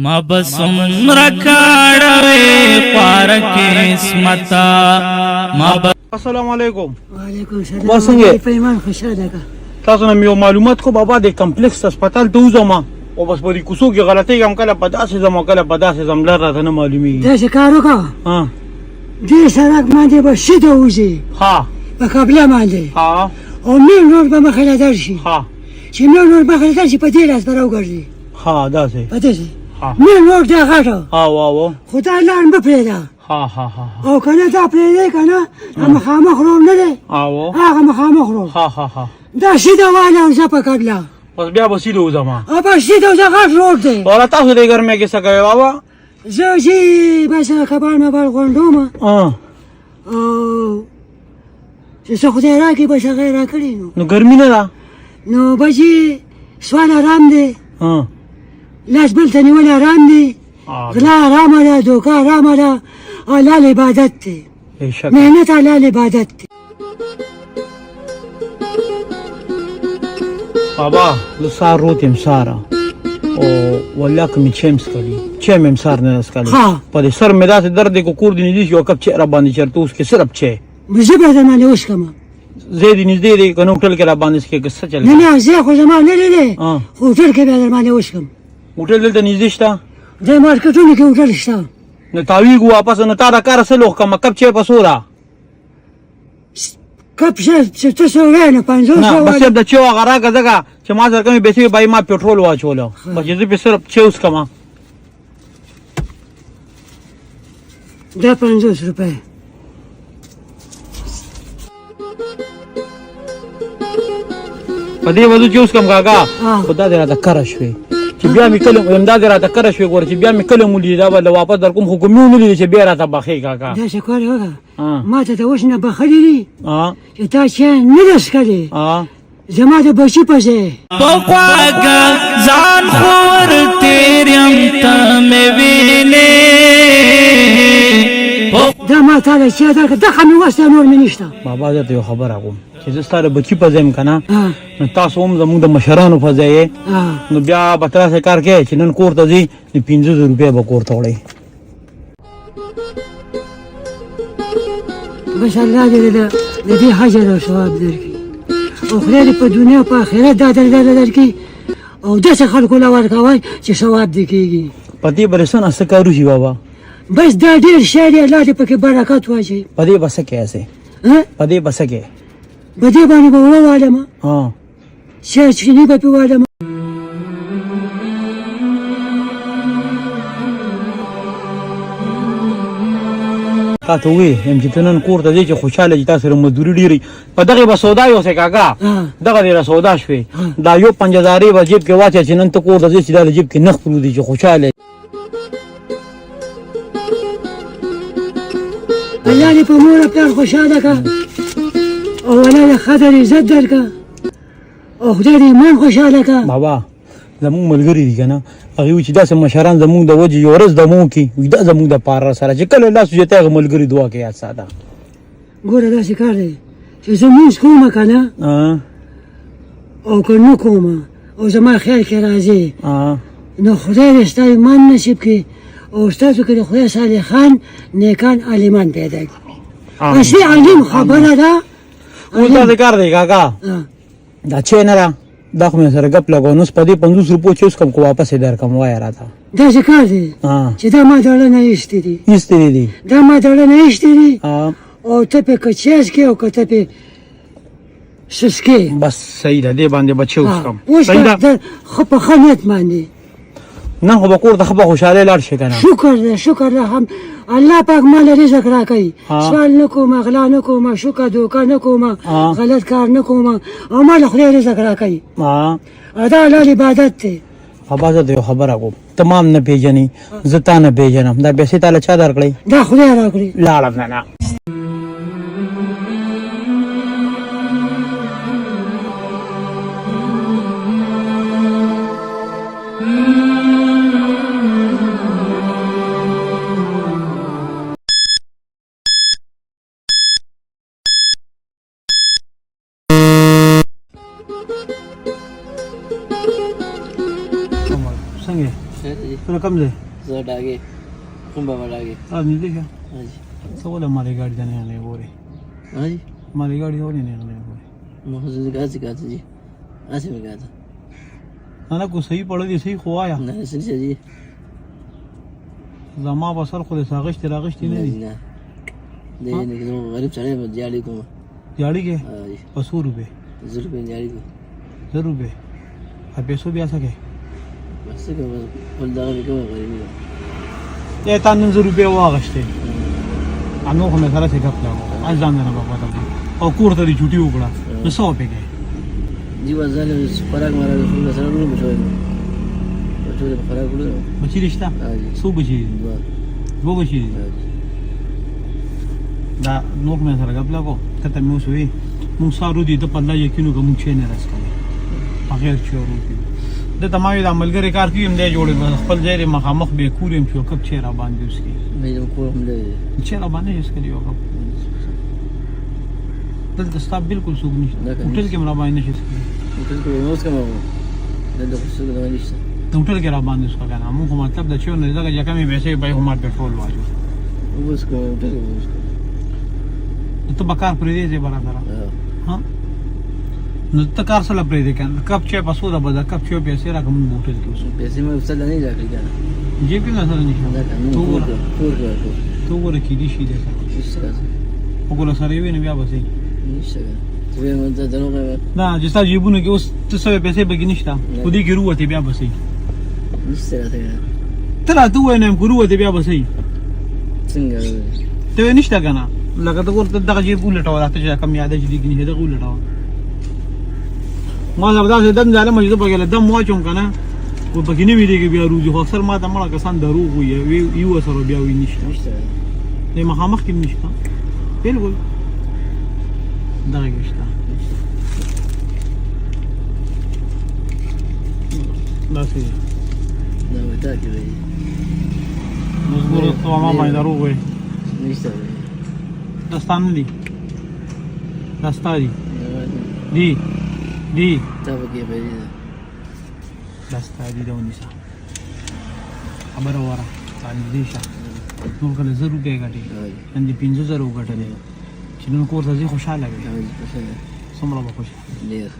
ما بسم رکاړوي پارکه اسمتا ما السلام علیکم. وعلیکم السلام. واسنګه پیمان خوشاله کا تاسو نه یو معلومات کو بابا د کمپلیکس هسپتال ته وځم او بس په دې کوڅو کې غلطي هم کله په داسې زمو کله په داسې زملر راته نه معلومیږي. دا څه کار وکړه؟ ها دې سړک باندې به شیده وځي. ها په قبله باندې. ها او مې نور به مخله درشي. ها چې مې نور مخله درشي په دې لاس به راوګرځي. ها داسې په دې ها مې نور دا غاټه. ها وا خدای لان به پرېږده. ها ها ها او کنه دا پرېږدی کنه مخامخ روډ نه دی. هغه مخامخ روډ. ها ها ها دا شیده واله زه په قبله. بس بیا به سیده وځم. او په شیده وځه غاټ روډ دی. ولا تاسو دې ګرمه کې څه کوي بابا؟ زه چې بس کبان مبال غونډوم ها او چې څه خدای راکړي بس هغه یې راکړي نو ګرمي نه ده نو بچي سوال ارام دی. ها لاس بل ته نیول ارام دی. غلا ارامه ده دوکه ارامه ده حلال عبادت دی. بېشکه محنت حلال عبادت دی. بابا زه سهار روتیم ساره او والله که مې چای څښلي چای مې هم سهار نه ده څښلی په دې سر مې داسې درد دی که کور دې نږدې شي یو کپ چای راباندې چېرته وڅښې صرف چای زه به در باندې وڅښم. ځای دې نږدې دی که نه هوټل کې راباندې څښې که څه چل نه نه ځای خو زما لرې دی خو هوټل کې به در باندې وڅښم. هوټل دلته نږدې شته دې مارکېټونو کې هوټل شته. نو تاویږو واپس نو تا د کاره څه لوښ کړم کپ چای په څو ده کپ چې ته څه وایې نو 500 نه بس صرف د چای هغه راکړه ځکه چې ما سره کمې پیسې بای ما پېټرول واچولو بس چې زه پې صرف چای وڅښم دا 50 روپۍ. په دې وضو چې وڅښم کاکا خو دا دې راته کره شوې چې بیا مې کله همدا دې راته کره شوې ګوره چې بیا مې کله مو لیدې دا به واپس در کوم خو که مې ونه لیدې چې بیا راته بخې کاکا دا څه کار وکړه ما ته د اوس نه بخلي دي چې تا چای نه ده څښلی زما د بچي په ځای په خواږه ځان خور تېر یم ته مې وینې دا ما تا له چای درکړه دغه مې وس دی نور مې نشته. بابا درته یو خبره کوم چې زه ستا د بچي په ځای یم که نه نو تاسو هم زموږ د مشرانو په ځای یې نو بیا به ته داسې کار کوې چې نن کور ته ځي نو 500 روپۍ به کور ته وړئ. بس الله دې د دې حجر او ثواب درکړي او خدای دې په دنیا او په آخرت دا درکړي او داسې خلکو له ورکوئ چې ثواب دې کېږي. په دې به رسن څه کار وشي بابا؟ بس دا ډېر شی دی الله دې پکې برکت واچوي. په دې به څه کوې هسې په دې به څه کوې؟ په دې باندې به ووالم چای چیني به پې والم. تا ته ووایې یم چې ته نن کور ته ځې چې خوشحاله چې تا سره مزدوري ډېرې په دغې به سودا یوسې کاکا دغه دې را سودا شوې دا یو 5000 به جیب کې واچوې چې نن ته کور ته ځې چې دا د جیب کې نخ پرو دي چې خوشحاله الله دې په مور او پلار خوشحاله کړه او الله دې قدر عزت درکړه او خدای دې ایمان خوشحاله کړه. بابا زمونږ ملګري دي که نه هغې وایي چې داسې مشران زمونږ د وجې یو ورځ دمو کړي وایي دا زمونږ د پاره سره چې کله لاس وجې ته هغه ملګري دعا کوي یاد ساته ګوره داسې کار دی چې زه مونځ کوم که نه او که نه کوم او زما خیال کې راځي نو خدای دې ستا ایمان نصیب کړي او ستاسو کې د خدای صالحان نیکان عالمان پیدا کړي. اصلي عالم خبره ده اوس داسې کار دی کاکا دا چای نه ده دا خو مې سره ګپ لګو نو په دې 50 روپو چې اوس کوم کو واپس یې درکړم وایه راته داسې کار دی چې دا ما دړه نه ایستې دي ایستې دي دا ما دړه نه ایستې دي او ته پې که چای څکې او که ته پې څه څکې بس صحیح ده دې باندې به چای وڅښم اوس ښه په ښه نیت باندې نن خو به کور ته ښه په خوشحالۍ لاړ شي که نه شکر ده شکر ده الله پاک مال رزق راکوي سوال نه کوم غلا نه کوم شوکه دوکه نه کوم غلط کار نه کوم او مال خدای رزق راکوي دا حلال عبادت دی. بابا زه ته یو خبره کوم ته ما هم نه پېژنې زه تا نه پېژنم دا پیسې تا له چا درکړئ؟ دا خدای راکړي. لاړم نه څنګه ته کوم ځای زه ډاګې کوم بابا ډاګې نږدې شه حاجي څه ولې مالې ګاډي ته نه غورې حاجي مالې ګاډي ته ولې نه غورې محمد غازي کاته جی ऐसे में गया था نه کو صحیح پړې دي صحیح خو آیا नहीं सुन जी زما بسر خو دې ساغشت راغشت نه دي نه دې نه کوم غریب سره جاړي کوم دیاړي کې حاجي 100 روپے زر په جاړي کو 100 روپے ا پیسو بیا سکے بس که ول دا کوم غریب یا تا 900 روپے واغشته انو خو مې سره څه غپ لاګو ځان نه بابا ته او کور ته چټي وکړه نو 100 روپے کې जी वजन फराक मारा फुल सर रूम छोड़ बच्चों ने फराक बोलो بچی رشتہ حاجي سو بچی دو بچی دا نور مې سره غپ لاګو کته مې وسوي مونږ سارو دي ته په الله یقینو کوم چې نه راس کړي هغه چورو دي د تمامي د عملګری کار کیم دی جوړ خپل ځای مخامخ به کورم شو کب چیرې باندې وسکی मैं जब को हम ले چیرې باندې وسکی یو کب دلته ستا بالکل سوق نشته هوټل کې مرا باندې نشته होटल को नोस का मारो ले दो कुछ तो नहीं है هوټل کې را باندې وسکا کنه مونږ مطلب د چیو نه ځکه چې کمی پیسې به هم پټرول واجو वो उसको होटल को उसको ته بکار پرې دی برابر ها نو ته کار سره پرې دی کنه کب چې پسو دا بدا کب چې پیسې را کوم هوټل کې وسو पैसे में उससे नहीं जाकर क्या جی پی نه سره نشته ना करना टूर تو ور کې دي شي ده इस तरह से وګوره سره وی نه بیا بسې इस तरह तो ये मतलब दोनों का نه چې تاسو جیبونه کې اوس څه سوي پیسې به کې نشته خو دې کې روته بیا بسې इस तरह से ته لا ته وینم ګروته بیا بسې सिंगल ته نشته کنه لکه ته ورته دغه جیب ولټاو راته چې کم یاد شي دې کې نه دغه ولټاو ما زبدا زه دم ځاله مې په ګل دم واچوم کنه و پکې نه ویریږي بیا روزي خو اکثر ما ته مړه کسان دروغ وي یو سره بیا وی نشته इस तरह دې مخامخ کې نشته بالکل دغه نشته داسې ना बता के भाई مزګور ته ما باندې دروغ وي इस तरह دستان دي دستا دي دي तब के भाई دستا دي دونیسا خبر وره باندې دي شه نو کله 0 روپے غټي نن دي 5000 وګټلې چې نن کور ته ځي خوشاله وي څومره به خوشاله ليه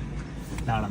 لاړم